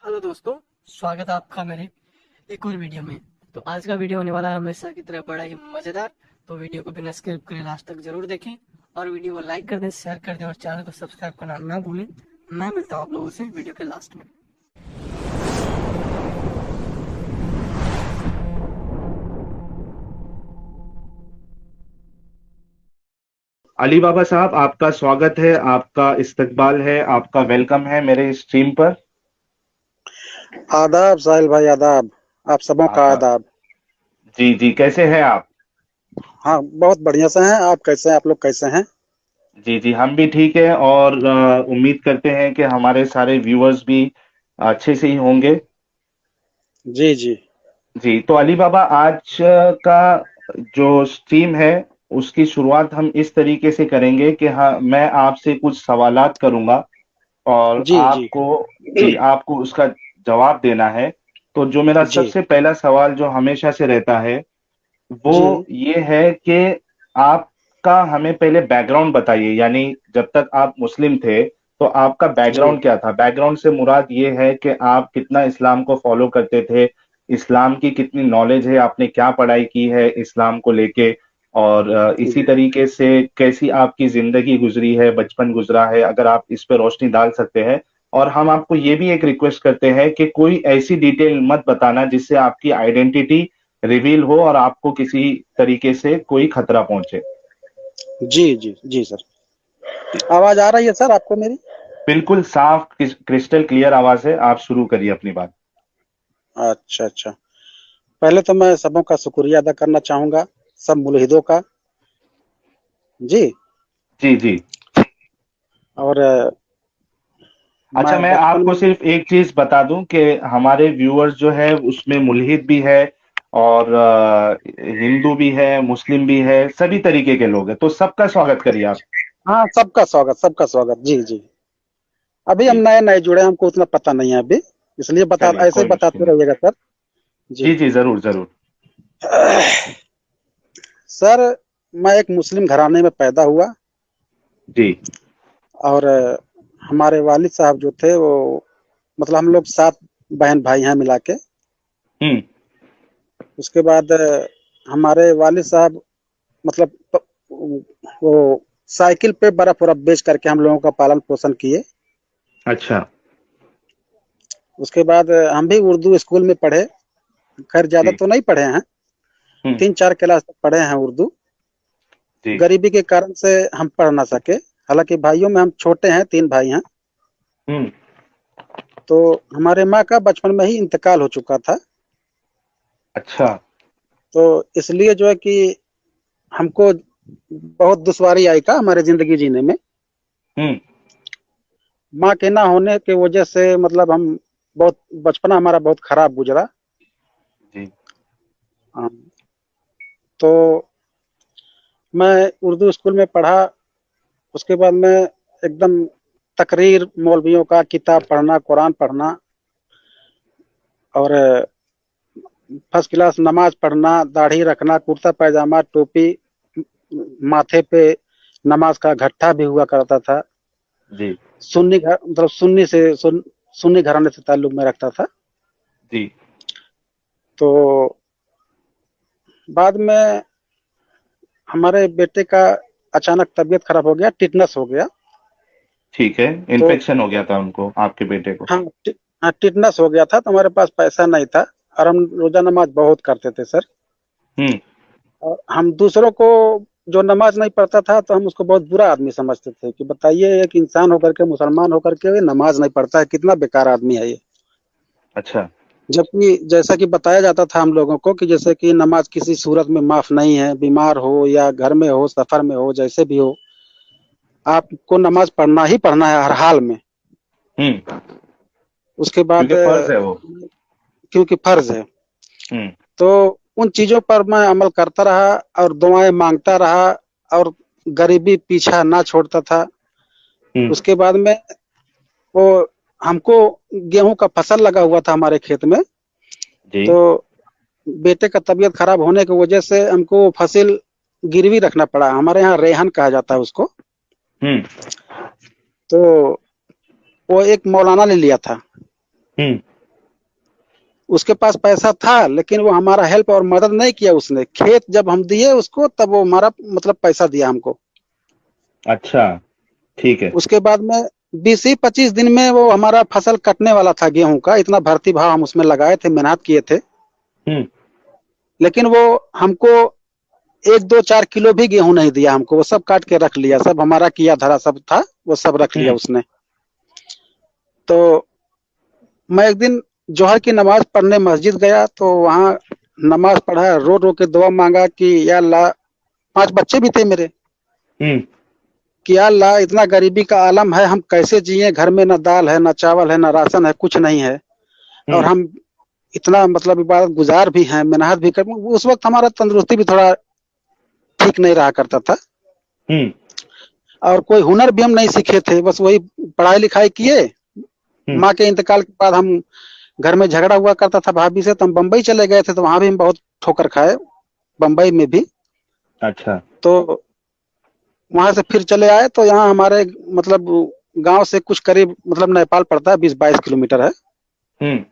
Hello दोस्तों, स्वागत है आपका मेरे एक और वीडियो में। तो आज का वीडियो होने वाला है हमेशा की तरह बड़ा ही मजेदार। तो वीडियो को बिना स्किप करे लास्ट तक जरूर देखें और वीडियो को लाइक कर दें, शेयर कर दें और चैनल को सब्सक्राइब करना ना भूलें। मैं मिलता हूँ आप लोगों से वीडियो के लास्ट में। अली बाबा साहब, आपका स्वागत है, आपका इस्तकबाल है, आपका वेलकम है मेरे स्ट्रीम पर। आदाब साहिल भाई, आदाब। आप सबों का आपका आदाब। जी जी, कैसे हैं आप? हाँ, बहुत बढ़िया से हैं। आप कैसे हैं? आप लोग कैसे हैं? जी जी, हम भी ठीक है और उम्मीद करते हैं कि हमारे सारे व्यूअर्स भी अच्छे से ही होंगे। जी जी। जी, तो अली बाबा, आज का जो स्ट्रीम है उसकी शुरुआत हम इस तरीके से करेंगे कि हाँ, मैं आपसे कुछ सवालात करूंगा और जी जी। आपको उसका जवाब देना है। तो जो मेरा जी सबसे पहला सवाल जो हमेशा से रहता है वो जी। ये है कि आपका हमें पहले बैकग्राउंड बताइए, यानी जब तक आप मुस्लिम थे तो आपका जी बैकग्राउंड क्या था? बैकग्राउंड से मुराद ये है कि आप कितना इस्लाम को फॉलो करते थे, इस्लाम की कितनी नॉलेज है, आपने क्या पढ़ाई की है इस्लाम को लेके, और इसी जी। तरीके से कैसी आपकी जिंदगी गुजरी है, बचपन गुजरा है, अगर आप इस पे रोशनी डाल सकते हैं। और हम आपको ये भी एक रिक्वेस्ट करते हैं कि कोई ऐसी डिटेल मत बताना जिससे आपकी आइडेंटिटी रिवील हो और आपको किसी तरीके से कोई खतरा पहुंचे। जी जी जी सर। जी, आवाज आ रही है सर आपको मेरी? बिल्कुल साफ क्रिस्टल क्लियर आवाज है, आप शुरू करिए अपनी बात। अच्छा अच्छा। पहले तो मैं सबों का शुक्रिया अदा करना चाहूंगा, सब मुल्हिदों का। जी। जी जी। और अच्छा, मैं मैं बचपन आपको में। सिर्फ एक चीज बता दूं कि हमारे व्यूअर्स जो है उसमें मुल्हिद भी है और हिंदू भी है, मुस्लिम भी है, सभी तरीके के लोग हैं, तो सबका स्वागत करिए आप। हाँ, सबका स्वागत, सबका स्वागत। जी जी। अभी हम जी, नए नए जुड़े हैं, हमको उतना पता नहीं है अभी, इसलिए बता, चलिए ऐसे कोई ही मुश्किल बताते नहीं। रहिएगा सर। जी। जी जी, जरूर जरूर। सर, मैं एक मुस्लिम घराने में पैदा हुआ। जी। और हमारे वालिद साहब जो थे वो, मतलब हम लोग 7 बहन भाई हैं मिला के। हम्म। उसके बाद हमारे वालिद साहब, मतलब वो साइकिल पे बर्फ वर्फ बेच करके हम लोगों का पालन पोषण किए। अच्छा। उसके बाद हम भी उर्दू स्कूल में पढ़े। खैर ज्यादा जी। तो नहीं पढ़े हैं, हम्म। 3-4 क्लास तक पढ़े हैं उर्दू। जी। गरीबी के कारण से हम पढ़ ना सके। हालांकि भाइयों में हम छोटे हैं, 3 भाई हैं। हम्म। तो हमारे माँ का बचपन में ही इंतकाल हो चुका था। अच्छा। तो इसलिए जो है कि हमको बहुत दुश्वारी आई का हमारे जिंदगी जीने में। हम्म। माँ के ना होने की वजह से मतलब हम बहुत, बचपना हमारा बहुत खराब गुजरा। जी। हाँ, तो मैं उर्दू स्कूल में पढ़ा। उसके बाद मैं एकदम तकरीर मौलवियों का किताब पढ़ना, कुरान पढ़ना, और फर्स्ट क्लास नमाज पढ़ना, दाढ़ी रखना, कुर्ता पैजामा, टोपी, माथे पे नमाज का घट्टा भी हुआ करता था। जी। सुन्नी घर, मतलब सुन्नी घराने से ताल्लुक में रखता था। जी। तो बाद में हमारे बेटे का अचानक तबीयत खराब हो गया, टिटनस हो गया। ठीक है, तो इन्फेक्शन हो गया था उनको, आपके बेटे को? हाँ, हाँ, टिटनस हो गया था। तो हमारे पास पैसा नहीं था और हम रोजा नमाज बहुत करते थे सर। हम्म। और हम दूसरों को, जो नमाज नहीं पढ़ता था, तो हम उसको बहुत बुरा आदमी समझते थे कि बताइए, एक इंसान होकर के, मुसलमान होकर के नमाज नहीं पढ़ता है, कितना बेकार आदमी है ये। अच्छा। जबकि जैसा कि बताया जाता था हम लोगों को कि जैसे कि नमाज किसी सूरत में माफ नहीं है, बीमार हो या घर में हो, सफर में हो, जैसे भी हो, आपको नमाज पढ़ना ही पढ़ना है हर हाल में। हम्म। उसके बाद क्योंकि फर्ज है वो। क्योंकि फर्ज है। हम्म। तो उन चीजों पर मैं अमल करता रहा और दुआएं मांगता रहा, और गरीबी पीछा ना छोड़ता था। हम्म। उसके बाद में वो, हमको गेहूं का फसल लगा हुआ था हमारे खेत में। जी। तो बेटे का तबीयत खराब होने की वजह से हमको फसल गिरवी रखना पड़ा। हमारे यहाँ रेहन कहा जाता है उसको। हम्म। तो वो एक मौलाना ने लिया था। हम्म। उसके पास पैसा था, लेकिन वो हमारा हेल्प और मदद नहीं किया उसने। खेत जब हम दिए उसको, तब वो हमारा मतलब पैसा दिया हमको। अच्छा, ठीक है। उसके बाद में 20 ही 25 दिन में वो हमारा फसल कटने वाला था गेहूं का। इतना भर्ती भाव हम उसमें लगाए थे, मेहनत किए थे, हम्म। लेकिन वो हमको 1 2 4 किलो भी गेहूं नहीं दिया हमको। वो सब काट के रख लिया, सब हमारा किया धरा सब था, वो सब रख लिया हम्म। उसने। तो मैं एक दिन जोहर की नमाज पढ़ने मस्जिद गया, तो वहां नमाज पढ़ा, रो रो के दुआ मांगा कि या अल्लाह, 5 बच्चे भी थे मेरे, हम्म। कि या अल्लाह इतना गरीबी का आलम है, हम कैसे जिए, घर में ना दाल है, ना चावल है, ना राशन है, कुछ नहीं है। और हम्म। हम इतना मतलब इबादत गुजार भी हैं, मेहनत भी कर। उस वक्त हमारा तंदुरुस्ती भी थोड़ा ठीक नहीं रहा करता था, हम्म। और कोई हुनर भी हम नहीं सीखे थे, बस वही पढ़ाई लिखाई किए। हम्म। माँ के इंतकाल के बाद हम, घर में झगड़ा हुआ करता था भाभी से, तो हम बम्बई चले गए थे, तो वहां भी हम बहुत ठोकर खाए, बम्बई में भी। अच्छा। तो वहां से फिर चले आए, तो यहाँ हमारे मतलब गांव से कुछ करीब मतलब नेपाल पड़ता है, 20 22 किलोमीटर है। हम्म।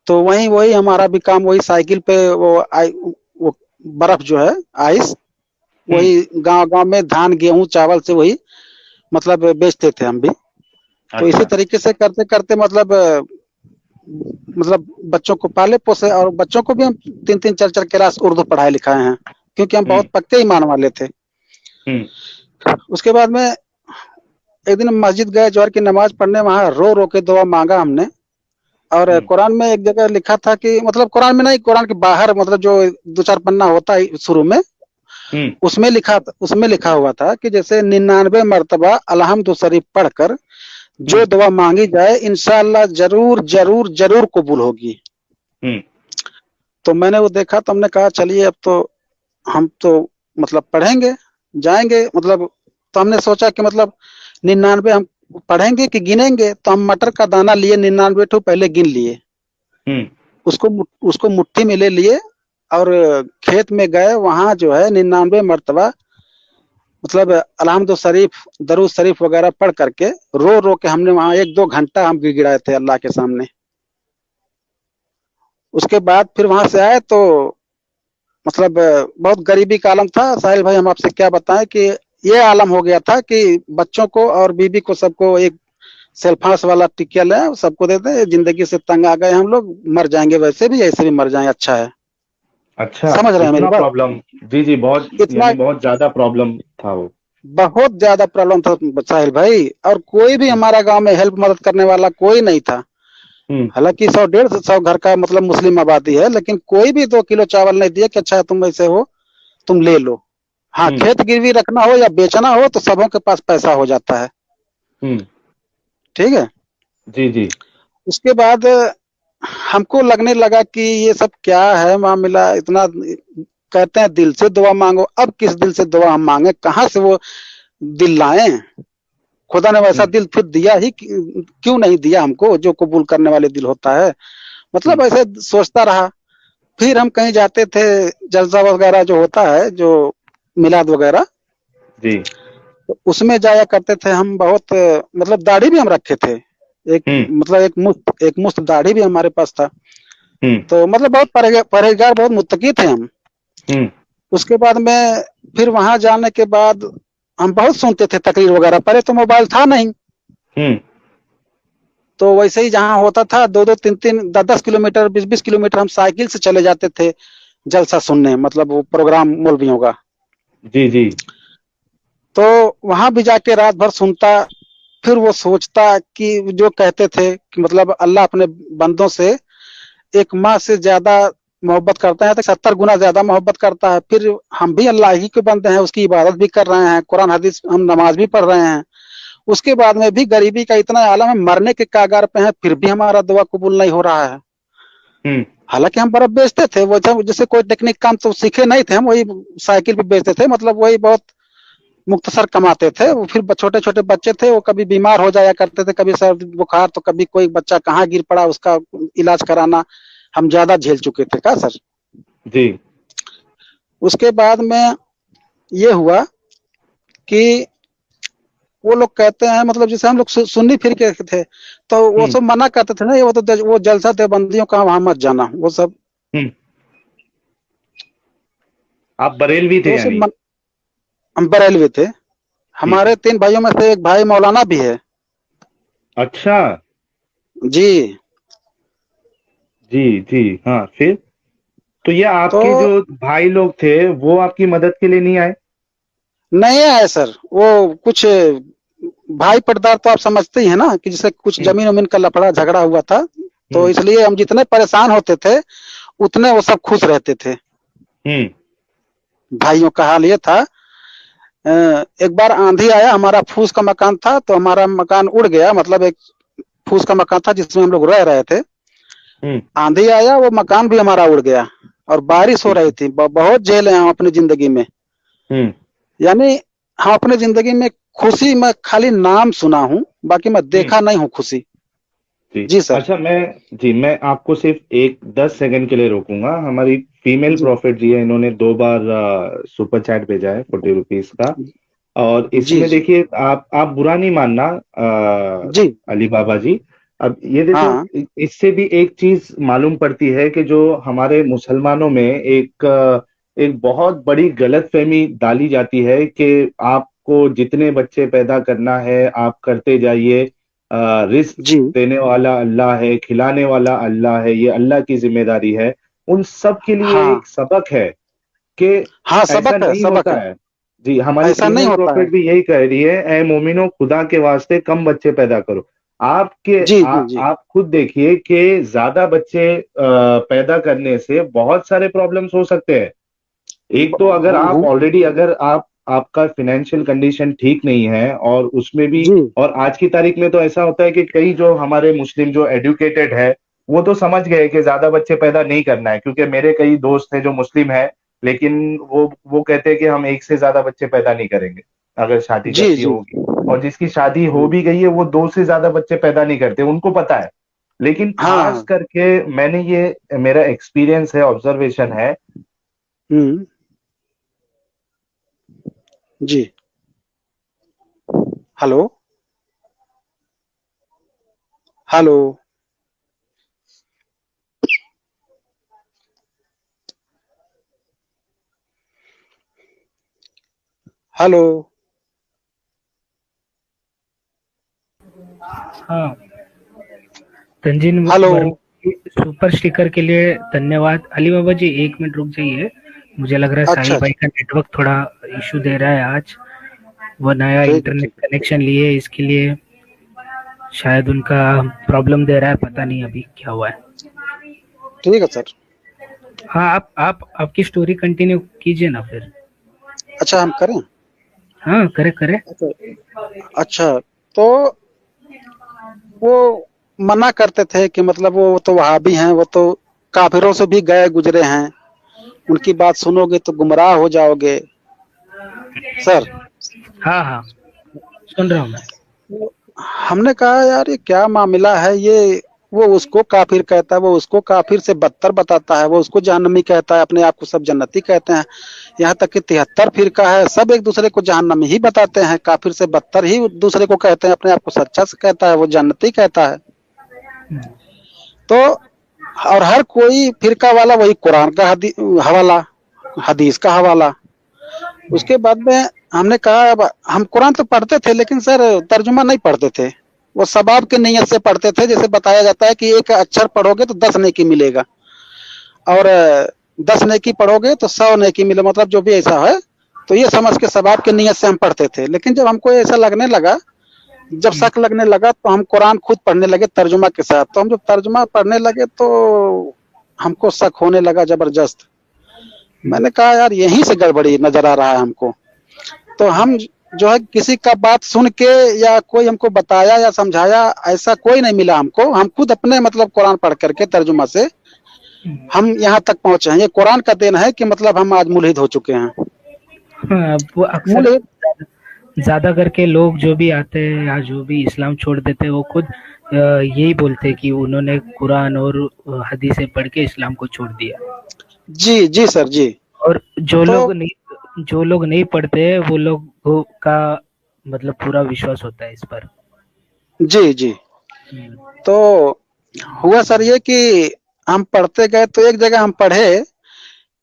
तो वही वही हमारा भी काम, वही साइकिल पे वो बर्फ जो है, आइस, हम्म। वही गांव गांव में धान गेहूं चावल से वही मतलब बेचते थे हम भी। तो इसी अच्छा। तरीके से करते करते मतलब बच्चों को पाले पोसे, और बच्चों को भी हम 3 3 4 4 क्लास उर्दू पढ़ाए लिखाए हैं, क्योंकि हम हम्म। बहुत पक्के ईमान वाले थे। हम्म। उसके बाद में एक दिन हम मस्जिद गए जोहर की नमाज पढ़ने, वहां रो रो के दुआ मांगा हमने। और हम्म। कुरान में एक जगह लिखा था कि, मतलब कुरान में नहीं, कुरान के बाहर, मतलब जो 2 4 पन्ना होता है शुरू में, हम्म। उसमें लिखा हुआ था कि जैसे 99 मरतबा अलहम्दु शरीफ पढ़कर जो हम्म। दुआ मांगी जाए, इंशाअल्लाह जरूर जरूर जरूर कबूल होगी। हम्म। तो मैंने वो देखा, तो हमने कहा चलिए अब तो हम तो मतलब पढ़ेंगे, जाएंगे मतलब। तो हमने सोचा कि मतलब 99 हम पढ़ेंगे कि गिनेंगे। तो हम मटर का दाना लिए, 99 ठो पहले गिन लिए, हम्म। उसको उसको मुट्ठी में ले लिए, और खेत में गए। वहां जो है 99 मरतबा मतलब अलहम्दु शरीफ, दरूद शरीफ वगैरह पढ़ करके, रो रो के हमने वहां 1 2 घंटा हम गिड़गिड़ाए थे अल्लाह के सामने। उसके बाद फिर वहां से आए, तो मतलब बहुत गरीबी का आलम था साहिल भाई। हम आपसे क्या बताएं कि ये आलम हो गया था कि बच्चों को और बीबी को सबको एक सेल्फास वाला टिकिया ले सबको दे दें। जिंदगी से तंग आ गए हम लोग, मर जाएंगे वैसे भी, ऐसे भी मर जाएं, अच्छा है। अच्छा, समझ रहे हैं मेरी इतना बात? प्रॉब्लम। जी जी, बहुत, इतना यानी बहुत ज्यादा प्रॉब्लम था वो। बहुत ज्यादा प्रॉब्लम था साहिल भाई, और कोई भी हम्म। हमारा गांव में हेल्प मदद करने वाला कोई नहीं था। हम्म। हालांकि 100 150 घर का मतलब मुस्लिम आबादी है, लेकिन कोई भी 2 किलो चावल नहीं दिया कि अच्छा तुम ऐसे हो, तुम ले लो। हाँ, हम्म। खेत गिरवी रखना हो या बेचना हो तो सबों के पास पैसा हो जाता है। हम्म। ठीक है। जी जी। उसके बाद हमको लगने लगा कि ये सब क्या है मामला, इतना कहते हैं दिल से दुआ मांगो। अब किस दिल से दुआ हम मांगे, कहाँ से वो दिल लाए? खुदा ने वैसा हम्म। दिल फिर दिया ही क्यों नहीं दिया हमको, जो कबूल करने वाले दिल होता है। मतलब हम्म। ऐसे सोचता रहा। फिर हम कहीं जाते थे, जलसा वगैरह जो होता है, जो मिलाद वगैरह, जी। तो उसमें जाया करते थे हम। बहुत मतलब दाढ़ी भी हम रखे थे, एक हम्म। मतलब एक मुश्त दाढ़ी भी हमारे पास था। हम्म। तो मतलब बहुत परहेजगार, बहुत मुत्तकी थे हम। हम्म। उसके बाद में फिर वहां जाने के बाद हम बहुत सुनते थे तकरीर वगैरह। पहले तो मोबाइल था नहीं, हम्म। तो वैसे ही जहाँ होता था 2 2 3 3 10 10 किलोमीटर, 20 20 किलोमीटर हम साइकिल से चले जाते थे जलसा सुनने, मतलब वो प्रोग्राम मौलवियों का। जी जी। तो वहां भी जाके रात भर सुनता। फिर वो सोचता कि जो कहते थे कि मतलब अल्लाह अपने बंदों से एक माँ से ज्यादा मोहब्बत करता है, तो 70 गुना ज्यादा मोहब्बत करता है। फिर हम भी अल्लाह ही के बंदे हैं, उसकी इबादत भी कर रहे हैं, कुरान हदीस हम नमाज भी पढ़ रहे हैं। उसके बाद में भी गरीबी का इतना आलम है, मरने के कागार पे है, फिर भी हमारा दुआ कबूल नहीं हो रहा है। हम्म। हालांकि हम बर्फ बेचते थे, वो जैसे कोई टेक्निक काम तो सीखे नहीं थे हम, वही साइकिल भी बेचते थे, मतलब वही बहुत मुख्तसर कमाते थे। वो फिर छोटे छोटे बच्चे थे, वो कभी बीमार हो जाया करते थे, कभी सर्दी बुखार, तो कभी कोई बच्चा कहाँ गिर पड़ा, उसका इलाज कराना हम ज्यादा झेल चुके थे का सर। जी। उसके बाद में ये हुआ कि वो लोग कहते हैं, मतलब जैसे हम लोग सुन्नी फिर के थे, तो वो हम्म सब मना करते थे ना, ये वो जलसा देवबंदियों का वहां मत जाना, वो सब। हम्म। आप बरेलवी तो थे वो सब यानी? हम बरेलवी थे। ठीक हमारे है। 3 भाइयों में से एक भाई मौलाना भी है। अच्छा। जी। जी जी, हाँ, फिर? तो ये तो आपके जो भाई लोग थे वो आपकी मदद के लिए नहीं आए? नहीं आए सर, वो कुछ भाई पटदार तो आप समझते ही है ना, कि जैसे कुछ हम्म जमीन वमीन का लफड़ा झगड़ा हुआ था, तो हम्म इसलिए हम जितने परेशान होते थे उतने वो सब खुश रहते थे। हम्म भाइयों का हाल ये था, एक बार आंधी आया, हमारा फूस का मकान था, तो हमारा मकान उड़ गया, मतलब एक फूस का मकान था जिसमें हम लोग रह रहे थे। हम्म। आंधी आया, वो मकान भी हमारा उड़ गया, और बारिश हो ठीक रही है। थी। बहुत झेले हम अपनी जिंदगी में। हम्म यानी हम अपनी जिंदगी में खुशी मैं खाली नाम सुना हूँ, बाकी मैं हम्म। देखा नहीं हूँ खुशी। जी। जी सर। अच्छा, मैं आपको सिर्फ एक 10 सेकंड के लिए रोकूंगा। हमारी फीमेल जी प्रॉफिट जी है, इन्होंने 2 बार सुपर चैट भेजा है, 40 रुपीज का। और जी इसमें जी देखिए, आप बुरा नहीं मानना, जी। अली बाबा जी। अब ये देखो, हाँ इससे भी एक चीज मालूम पड़ती है कि जो हमारे मुसलमानों में एक बहुत बड़ी गलतफहमी डाली जाती है कि आपको जितने बच्चे पैदा करना है आप करते जाइए, रिस्क जी। देने वाला अल्लाह है, खिलाने वाला अल्लाह है, ये अल्लाह की जिम्मेदारी है। उन सब के लिए हाँ एक सबक है कि हाँ, ऐसा सबक है, नहीं सबक होता है। है। जी, हमारी ऐसा नहीं फीमेल होता है। प्रोफेट भी यही कह रही है, ए मोमिनो, खुदा के वास्ते कम बच्चे पैदा करो। जी जी जी। आप खुद देखिए कि ज्यादा बच्चे पैदा करने से बहुत सारे प्रॉब्लम्स हो सकते हैं। एक तो अगर आप ऑलरेडी, अगर आपका फिनेंशियल कंडीशन ठीक नहीं है, और उसमें भी, जी और आज की तारीख में तो ऐसा होता है कि कई जो हमारे मुस्लिम जो एडुकेटेड है वो तो समझ गए कि ज्यादा बच्चे पैदा नहीं करना है, क्योंकि मेरे कई दोस्त हैं जो मुस्लिम है, लेकिन वो कहते हैं कि हम एक से ज्यादा बच्चे पैदा नहीं करेंगे अगर शादी जी करती जी। होगी। और जिसकी शादी हो भी गई है वो 2 से ज्यादा बच्चे पैदा नहीं करते, उनको पता है। लेकिन खास हाँ। करके मैंने ये मेरा एक्सपीरियंस है, ऑब्जर्वेशन है। हम्म। जी। हेलो। हेलो। हेलो। हाँ, तंजीन हेलो। वर्मा की सुपर स्टिकर के लिए धन्यवाद। अली बाबा जी 1 मिनट रुक जाइए, मुझे लग रहा है अच्छा साहिल भाई अच्छा। का नेटवर्क थोड़ा इशू दे रहा है आज। वो नया ठीक है, इंटरनेट ठीक है। कनेक्शन लिए, इसके लिए शायद उनका प्रॉब्लम दे रहा है, पता नहीं अभी क्या हुआ है। ठीक है सर। हाँ, आप आपकी स्टोरी कंटिन्यू कीजिए ना फिर। अच्छा, हम करें? हाँ, करे करे। अच्छा। अच्छा, तो वो मना करते थे कि मतलब वो तो वहाबी हैं, वो तो काफिरों से भी गए गुजरे हैं, उनकी बात सुनोगे तो गुमराह हो जाओगे। सर, हाँ हाँ, सुन रहा हूँ मैं। हमने कहा यार ये क्या मामला है ये, वो उसको काफिर कहता है, वो उसको काफिर से बदतर बताता है, वो उसको जहन्नमी कहता है, अपने आप को सब जन्नती कहते हैं। यहाँ तक कि 73 फिरका है, सब एक दूसरे को जहन्नमी ही बताते हैं, काफिर से बदतर ही दूसरे को कहते हैं, अपने आप को सच्चा से कहता है, वो जन्नती कहता है। तो और हर कोई फिरका वाला वही कुरान का हवाला, हदीस का हवाला। उसके बाद में हमने कहा अब हम कुरान तो पढ़ते थे, लेकिन सर तर्जुमा नहीं पढ़ते थे, वो सबाब के नियत से पढ़ते थे। जैसे बताया जाता है कि एक अक्षर पढ़ोगे तो 10 नेकी मिलेगा, और 10 नेकी पढ़ोगे तो 100 नेकी मिले, मतलब जो भी ऐसा है। तो ये समझ के सबाब के नियत से हम पढ़ते थे। लेकिन जब हमको ऐसा लगने लगा, जब शक लगने लगा, तो हम कुरान खुद पढ़ने लगे तर्जुमा के साथ। तो हम जब तर्जुमा पढ़ने लगे तो हमको शक होने लगा जबरदस्त। मैंने कहा यार यहीं से गड़बड़ी नजर आ रहा है हमको। तो हम जो है किसी का बात सुन के या कोई हमको बताया या समझाया, ऐसा कोई नहीं मिला हमको। हम खुद अपने मतलब कुरान पढ़ करके तर्जुमा से हम यहाँ तक पहुंचे हैं। ये कुरान का देन है कि मतलब हम आज मुल्हिद हो चुके हैं। हाँ, वो अक्सर मुल्हिद। ज्यादा करके लोग जो भी आते हैं या जो भी इस्लाम छोड़ देते हैं वो खुद यही बोलते हैं कि उन्होंने कुरान और हदीसें पढ़ के इस्लाम को छोड़ दिया। जी जी सर जी। और तो जो लोग नहीं पढ़ते वो लोग का मतलब पूरा विश्वास होता है इस पर। जी जी। हम्म, तो हुआ सर ये कि हम पढ़ते गए तो एक जगह हम पढ़े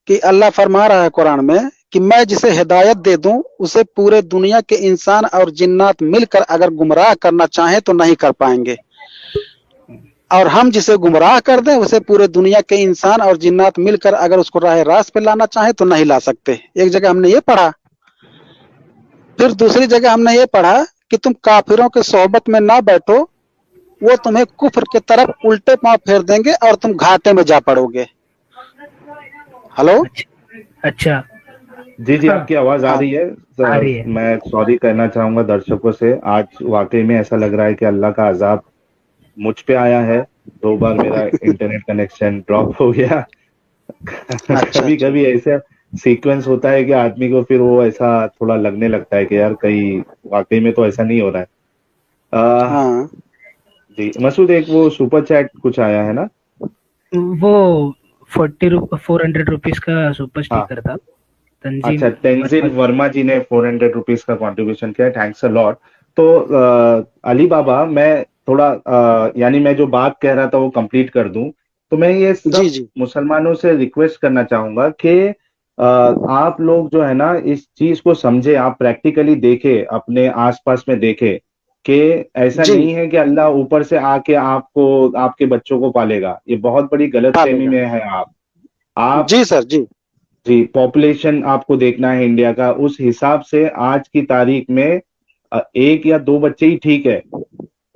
कि अल्लाह फरमा रहा है कुरान में कि मैं जिसे हिदायत दे दूं उसे पूरे दुनिया के इंसान और जिन्नात मिलकर अगर गुमराह करना चाहें तो नहीं कर पाएंगे, और हम जिसे गुमराह कर दें उसे पूरे दुनिया के इंसान और जिन्नात मिलकर अगर उसको राह रास्त पे लाना चाहें तो नहीं ला सकते। एक जगह हमने ये पढ़ा। फिर दूसरी जगह हमने ये पढ़ा कि तुम काफिरों के सोहबत में ना बैठो, वो तुम्हें कुफ्र की तरफ उल्टे पांव फेर देंगे और तुम घाटे में जा पड़ोगे। हेलो। अच्छा अच्छा। जी जी, आपकी आवाज आ हाँ रही है। आ रही है। मैं सॉरी कहना चाहूंगा दर्शकों से, आज वाकई में ऐसा लग रहा है कि अल्लाह का अजाब मुझ पे आया है। 2 बार मेरा इंटरनेट कनेक्शन ड्रॉप हो गया। अच्छा कभी अच्छा। कभी ऐसा सीक्वेंस होता है कि आदमी को फिर वो ऐसा थोड़ा लगने लगता है कि यार कहीं वाकई में तो ऐसा नहीं हो रहा है। आ, हाँ जी मसूद, एक वो सुपर चैट कुछ आया है ना। वो 400 रुपीज का सुपर हाँ, स्टिकर था। तंजीम अच्छा, तेंजिन वर्मा। वर्मा जी ने 400 रुपीज का कंट्रीब्यूशन किया, थैंक्स अ लॉट। तो अली बाबा, मैं थोड़ा यानी मैं जो बात कह रहा था वो कंप्लीट कर दूं। तो मैं ये जी सब जी मुसलमानों से रिक्वेस्ट करना चाहूंगा कि आप लोग जो है ना इस चीज को समझे, आप प्रैक्टिकली देखें, अपने आसपास में देखें कि ऐसा जी। नहीं है कि अल्लाह ऊपर से आके आपको, आपके बच्चों को पालेगा। ये बहुत बड़ी गलतफहमी पालेगा। में है आप जी सर जी। जी, पॉपुलेशन आपको देखना है इंडिया का, उस हिसाब से आज की तारीख में एक या दो बच्चे ही ठीक है।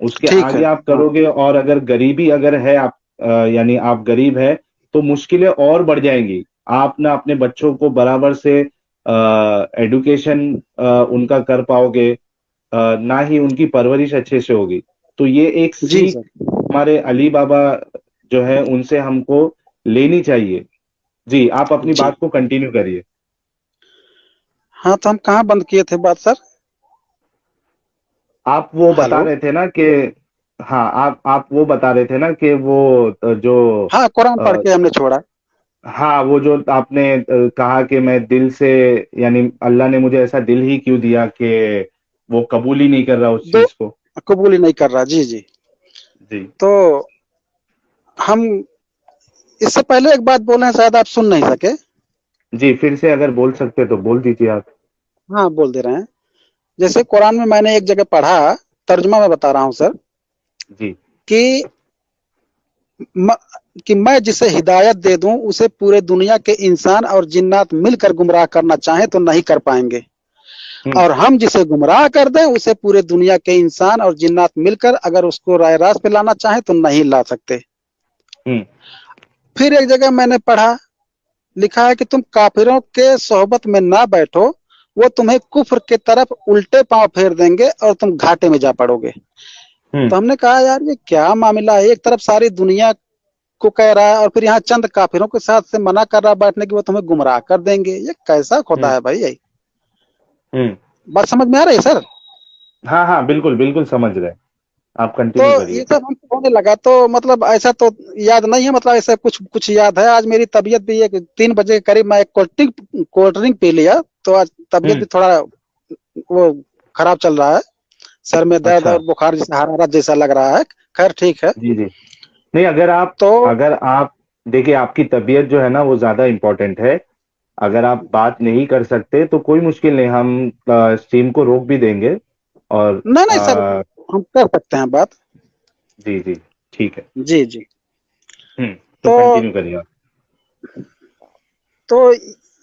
उसके ठीक आगे है। आप हाँ करोगे और अगर गरीबी अगर है, आप यानी आप गरीब है, तो मुश्किलें और बढ़ जाएंगी। आप ना अपने बच्चों को बराबर से एडुकेशन उनका कर पाओगे, ना ही उनकी परवरिश अच्छे से होगी। तो ये एक जी सीख सर। हमारे अली बाबा जो है उनसे हमको लेनी चाहिए। जी, आप अपनी जी बात को कंटिन्यू करिए। हाँ, तो हम कहाँ बंद किए थे बात सर? आप वो बता हेलो। रहे थे ना कि, हाँ, आप वो बता रहे थे ना कि वो जो हाँ, कुरान पढ़ अ, के हमने छोड़ा। हाँ, वो जो आपने कहा कि मैं दिल से, यानी अल्लाह ने मुझे ऐसा दिल ही क्यों दिया कि वो कबूल ही नहीं कर रहा उस दो चीज को। कबूल ही नहीं कर रहा। जी जी। जी तो हम इससे पहले एक बात बोले हैं, शायद आप सुन नहीं सके। जी, फिर से अगर बोल सकते तो बोल दीजिए आप। हाँ, बोल दे रहे हैं। जैसे कुरान में मैंने एक जगह पढ़ा, तर्जुमा में बता रहा हूँ सर, जी। कि म, कि मैं जिसे हिदायत दे दूं उसे पूरे दुनिया के इंसान और जिन्नात मिलकर गुमराह करना चाहें तो नहीं कर पाएंगे, हम्म और हम जिसे गुमराह कर दें उसे पूरे दुनिया के इंसान और जिन्नात मिलकर अगर उसको राय रास्त पे लाना चाहें तो नहीं ला सकते। हम्म फिर एक जगह मैंने पढ़ा, लिखा है कि तुम काफिरों के सोहबत में ना बैठो, वो तुम्हें कुफ्र की तरफ उल्टे पांव फेर देंगे और तुम घाटे में जा पड़ोगे। हम्म तो हमने कहा यार ये क्या मामला है, एक तरफ सारी दुनिया को कह रहा है और फिर यहाँ चंद काफिरों के साथ से मना कर रहा है बैठने की, वो तुम्हें गुमराह कर देंगे। ये कैसा खुदा हम्म है भाई? यही हम्म बात समझ में आ रही है सर? हाँ हाँ, बिल्कुल बिल्कुल समझ रहे हैं। आप तो कंटिन्यू ये करिए। सब हमको होने लगा, तो मतलब ऐसा तो याद नहीं है, मतलब ऐसा कुछ कुछ याद है। आज मेरी तबीयत भी, एक 3 बजे के करीब मैं एक कोल्ड ड्रिंक पी लिया, तो आज तबीयत हम्म भी थोड़ा वो खराब चल रहा है। सर में दर्द अच्छा। और बुखार जैसा, हरारत जैसा लग रहा है। खैर ठीक है। जी जी। नहीं, तो अगर आप देखिए, आपकी तबीयत जो है ना वो ज्यादा इम्पोर्टेंट है। अगर आप बात नहीं कर सकते तो कोई मुश्किल नहीं, हम स्ट्रीम को रोक भी देंगे। और नहीं नहीं सर, हम कर सकते हैं बात। जी जी, ठीक है। जी जी। तो तो कंटिन्यू करिए आप। तो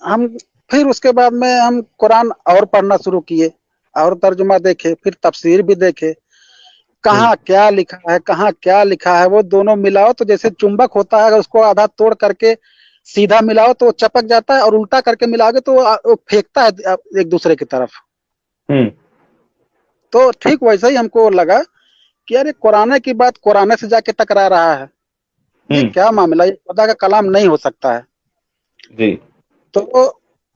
हम फिर उसके बाद में हम कुरान और पढ़ना शुरू किए, और तर्जुमा देखे, फिर तफसीर भी देखे, हम्म कहाँ क्या लिखा है, कहाँ क्या लिखा है। वो दोनों मिलाओ तो जैसे चुंबक होता है, अगर उसको आधा तोड़ करके सीधा मिलाओ तो वो चपक जाता है, और उल्टा करके मिलाओगे तो वो फेंकता है एक दूसरे की तरफ। हम्म तो ठीक वैसा ही हमको लगा कि यार ये कुरान की बात कुरान से जाके टकरा रहा है। ये हम्म क्या मामला, ये खुदा का कलाम नहीं हो सकता है। जी। तो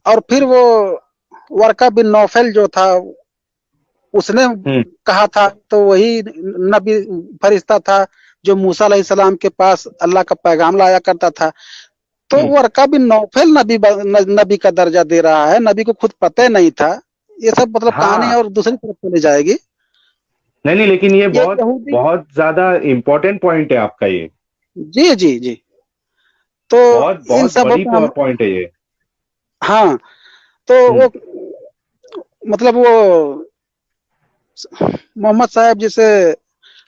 और फिर वो वर्का बिन नौफल जो था, उसने हम्म कहा था, तो वही नबी फरिश्ता था जो मूसा अलैहिस्सलाम के पास अल्लाह का पैगाम लाया करता था। तो हम्म वर्का बिन नौफल नबी का दर्जा दे रहा है, नबी को खुद पता नहीं था। ये सब मतलब कहानी हाँ और दूसरी तरफ चली जाएगी। नहीं नहीं, लेकिन ये ये बहुत यहूदी, बहुत ज्यादा इम्पोर्टेंट पॉइंट है आपका ये। जी जी जी। तो बहुत इन बहुत सबों बड़ी पे हम, पॉइंट है ये। हाँ, तो हम्म वो मतलब वो मोहम्मद साहब जैसे,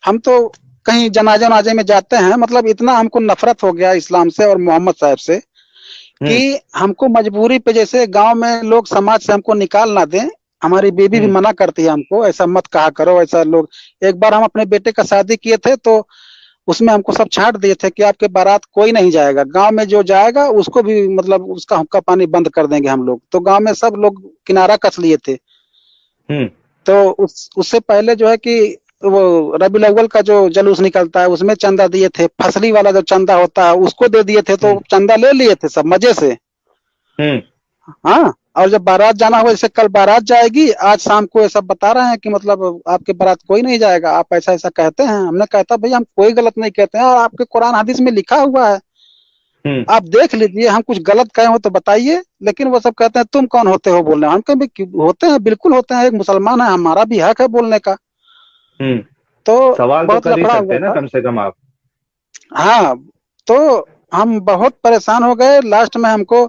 हम तो कहीं जनाजे वनाजे में जाते हैं, मतलब इतना हमको नफरत हो गया इस्लाम से और मोहम्मद साहब से कि हम्म हमको मजबूरी पे, जैसे गांव में लोग समाज से हमको निकाल ना दें, हमारी बीबी भी हम्म मना करती है हमको, ऐसा मत कहा करो ऐसा लोग। एक बार हम अपने बेटे का शादी किए थे तो उसमें हमको सब छांट दिए थे कि आपके बारात कोई नहीं जाएगा, गांव में जो जाएगा उसको भी मतलब उसका हुक्का पानी बंद कर देंगे हम लोग। तो गांव में सब लोग किनारा कस लिए थे। हम्म तो उससे पहले जो है कि वो रबीउल अव्वल का जो जलूस निकलता है उसमें चंदा दिए थे, फसली वाला जो चंदा होता है उसको दे दिए थे, तो हम्म चंदा ले लिए थे सब मजे से। हम्म हाँ, और जब बारात जाना हो, जैसे कल बारात जाएगी, आज शाम को ये सब बता रहे हैं कि मतलब आपके बारात कोई नहीं जाएगा, आप ऐसा ऐसा कहते हैं। हमने कहता भैया हम कोई गलत नहीं कहते हैं, और आपके कुरान हदीस में लिखा हुआ है, हम्म आप देख लीजिए, हम कुछ गलत कहे हो तो बताइए। लेकिन वो सब कहते हैं तुम कौन होते हो बोलने। हम कहे भी होते हैं, बिल्कुल होते हैं, एक मुसलमान है, हमारा भी हक है बोलने का। हम्म तो सवाल तो बहुत कर ही लफड़ा सकते हुआ हैं ना था। कम से कम आप। हाँ, तो हम बहुत परेशान हो गए, लास्ट में हमको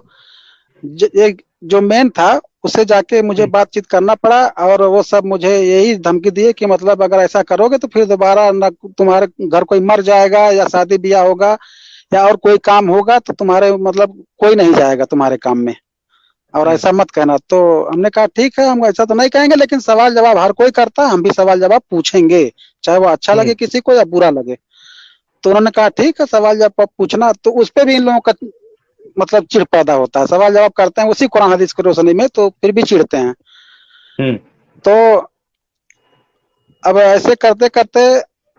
एक जो मेन था उससे जाके मुझे हम्म बातचीत करना पड़ा, और वो सब मुझे यही धमकी दिए कि मतलब अगर ऐसा करोगे तो फिर दोबारा न तुम्हारे घर कोई मर जाएगा, या शादी ब्याह होगा, या और कोई काम होगा तो तुम्हारे मतलब कोई नहीं जाएगा तुम्हारे काम में, और हम्म ऐसा मत कहना। तो हमने कहा ठीक है, हम ऐसा तो नहीं कहेंगे, लेकिन सवाल जवाब हर कोई करता है, हम भी सवाल जवाब पूछेंगे, चाहे वो अच्छा हम्म लगे किसी को या बुरा लगे। तो उन्होंने कहा ठीक है, सवाल जवाब पूछना। तो उस पे भी इन लोगों का मतलब चिढ़ पैदा होता है, सवाल जवाब करते हैं उसी कुरान हदीस की रोशनी में, तो फिर भी चिढ़ते हैं। हम्म तो अब ऐसे करते करते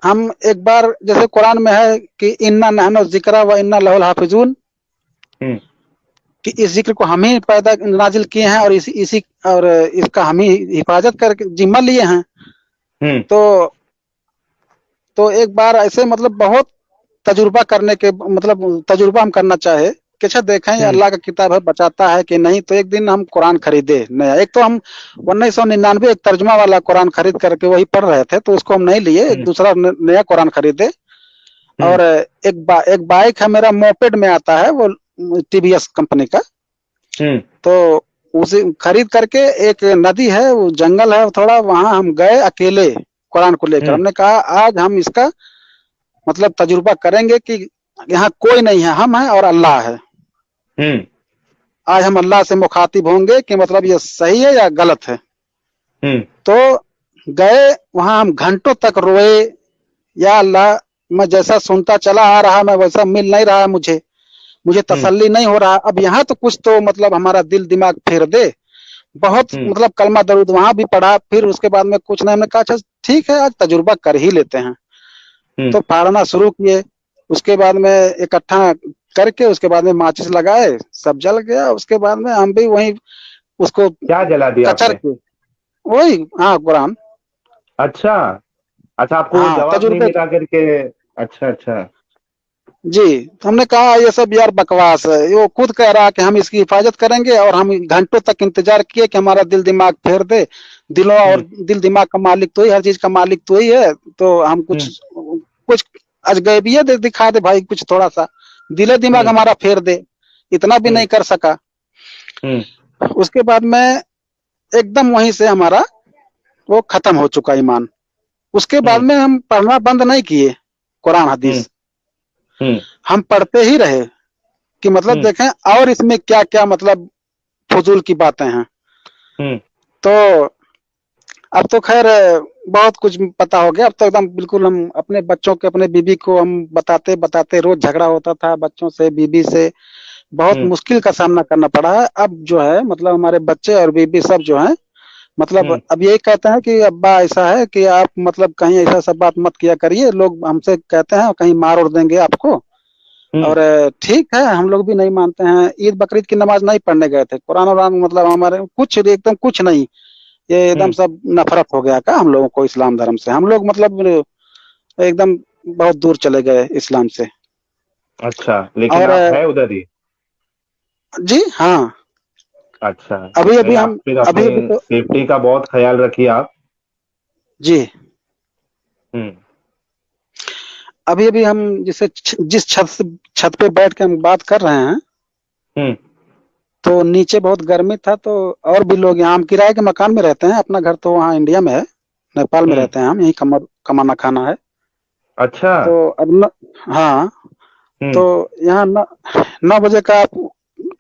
हम एक बार, जैसे कुरान में है कि इन्ना नहनु जिक्रा व इन्ना लहुल हाफिजून, हम्म कि इस जिक्र को हम ही पैदा नाजिल किए हैं और इसी और इसका हम ही हिफाजत करके जिम्मा लिए हैं। हम्म तो एक बार ऐसे मतलब बहुत तजुर्बा करने के मतलब तजुर्बा हम करना चाहे कि अच्छा देखें ये हम्म अल्लाह का किताब है, बचाता है कि नहीं। तो एक दिन हम कुरान खरीदे नया, एक तो हम 1999 एक तर्जुमा वाला कुरान खरीद करके वही पढ़ रहे थे, तो उसको हम नहीं लिए, एक हम्म दूसरा नया कुरान खरीदे। हम्म और एक बाइक है मेरा, मोपेड में आता है वो, टीवीएस कंपनी का। हम्म तो उसे खरीद करके, एक नदी है, वो जंगल है थोड़ा, वहां हम गए अकेले कुरान को लेकर। हम्म हमने कहा आज हम इसका मतलब तजुर्बा करेंगे कि यहाँ कोई नहीं है, हम हैं और अल्लाह है। हम्म आज हम अल्लाह से मुखातिब होंगे कि मतलब ये सही है या गलत है। हम्म तो गए वहां, हम घंटों तक रोए, या अल्लाह, मैं जैसा सुनता चला आ रहा मैं वैसा मिल नहीं रहा, मुझे मुझे हम्म तसल्ली नहीं हो रहा। अब यहाँ तो कुछ तो मतलब हमारा दिल दिमाग फेर दे। बहुत हम्म मतलब कलमा दरूद वहां भी पढ़ा, फिर उसके बाद में कुछ नहीं, हमने कहा अच्छा ठीक है आज तजुर्बा कर ही लेते हैं। हम्म तो फाड़ना शुरू किए, उसके बाद में इकट्ठा करके, उसके बाद में माचिस लगाए, सब जल गया। उसके बाद में हम भी वही उसको क्या जला दिया कचर आपने? के, वही, हाँ, कुरान। अच्छा अच्छा, आपको वो हाँ, जवाब नहीं तजुर्बे मिला करके। अच्छा अच्छा। जी। तो हमने कहा ये सब यार बकवास है, ये वो खुद कह रहा है कि हम इसकी हिफाजत करेंगे, और हम घंटों तक इंतजार किए कि हमारा दिल दिमाग फेर दे। दिलों और हम्म दिल दिमाग का मालिक तो ही, हर चीज का मालिक तो ही है। तो हम हम्म कुछ कुछ अजगैबियत दिखा दे भाई, कुछ थोड़ा सा दिले दिमाग हम्म हमारा फेर दे। इतना भी हम्म नहीं कर सका। हम्म उसके बाद में एकदम वहीं से हमारा वो खत्म हो चुका ईमान। उसके बाद हम्म में हम पढ़ना बंद नहीं किए कुरान हम्म हदीस, हम्म हम पढ़ते ही रहे कि मतलब हम्म देखें और इसमें क्या क्या मतलब फजूल की बातें हैं। हम्म तो अब तो खैर बहुत कुछ पता हो गया, अब तो एकदम बिल्कुल हम अपने बच्चों के, अपने बीबी को हम बताते बताते, रोज झगड़ा होता था बच्चों से बीबी से, बहुत हम्म मुश्किल का सामना करना पड़ा है। अब जो है मतलब हमारे बच्चे और बीबी सब जो है मतलब हम्म अब यही कहते हैं कि अब्बा ऐसा है कि आप मतलब कहीं ऐसा सब बात मत किया करिए, लोग हमसे कहते हैं कहीं मार और देंगे आपको। हम्म और ठीक है, हम लोग भी नहीं मानते हैं, ईद बकरीद की नमाज नहीं पढ़ने गए थे, कुरान वरान मतलब हमारे कुछ एकदम कुछ नहीं, ये एकदम हम्म सब नफरत हो गया का हम लोगों को इस्लाम धर्म से, हम लोग मतलब एकदम बहुत दूर चले गए इस्लाम से। अच्छा, लेकिन और आप है उधर ही? जी हाँ, अच्छा, अभी नहीं आप हम फिर अभी अपनी तो सेफ्टी का बहुत ख्याल रखिए आप। जी, हम्म। अभी हम जिस छत पे बैठ के हम बात कर रहे हैं, हम्म। तो नीचे बहुत गर्मी था, तो और भी लोग, यहाँ हम किराए के मकान में रहते हैं, अपना घर तो वहाँ इंडिया में है, नेपाल में हम्म। रहते हैं हम, यही कमाना खाना है। अच्छा। तो अब हाँ, हम्म। तो यहाँ 9 बजे का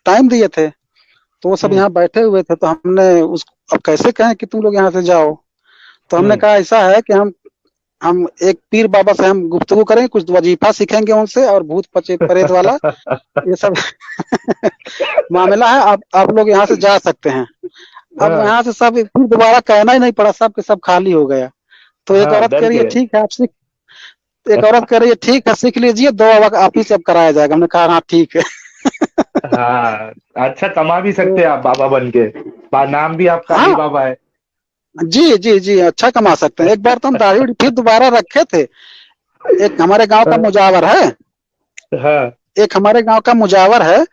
टाइम दिए थे, तो वो सब हम्म। यहाँ बैठे हुए थे, तो हमने उस अब कैसे कहें कि तुम लोग यहाँ से जाओ। तो हमने हम्म। कहा ऐसा है कि हम एक पीर बाबा से हम गुफ्तगू करेंगे, कुछ वजीफा सीखेंगे उनसे, और भूत प्रेत वाला ये सब मामला है। आप लोग यहाँ से जा सकते हैं। अब हाँ। यहाँ से सब फिर दोबारा कहना ही नहीं पड़ा, सब के सब खाली हो गया। तो एक हाँ, औरत डर कह रही है गए। ठीक है आप सीख एक औरत कह रही है ठीक है सीख लीजिए, 2 वक्त आप ही से अब कराया जाएगा। हमने कहा हाँ ठीक है। हाँ, अच्छा कमा भी तो सकते हैं आप बाबा बन के। नाम भी आपका अली हाँ, बाबा है। जी जी जी, अच्छा कमा सकते हैं। एक बार तो हम दाढ़ी उड़ी फिर दोबारा रखे थे। एक हमारे गांव का मुजावर है, हाँ। एक हमारे गांव का मुजावर है,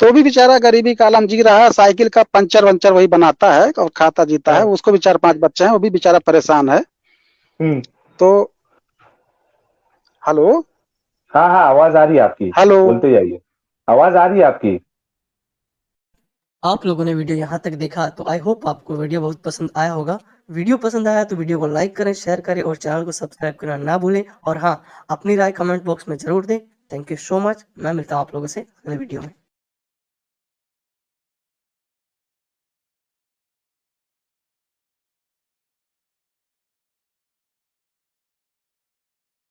तो भी बेचारा गरीबी का आलम जी रहा है, साइकिल का पंचर वंचर वही बनाता है और खाता जीता है। हाँ। उसको भी 4-5 बच्चे हैं, वो भी बेचारा परेशान है। हम्म। तो हेलो हाँ हाँ, आवाज आ रही है आपकी। हेलो बोलते जाइए। आवाज आ रही है आपकी। आप लोगों ने वीडियो यहाँ तक देखा तो आई होप आपको वीडियो बहुत पसंद आया होगा। वीडियो पसंद आया तो वीडियो को लाइक करें, शेयर करें और चैनल को सब्सक्राइब करना ना भूलें। और हाँ, अपनी राय कमेंट बॉक्स में जरूर दें। Thank you so much. मैं मिलता हूँ आप लोगों से अगले वीडियो में।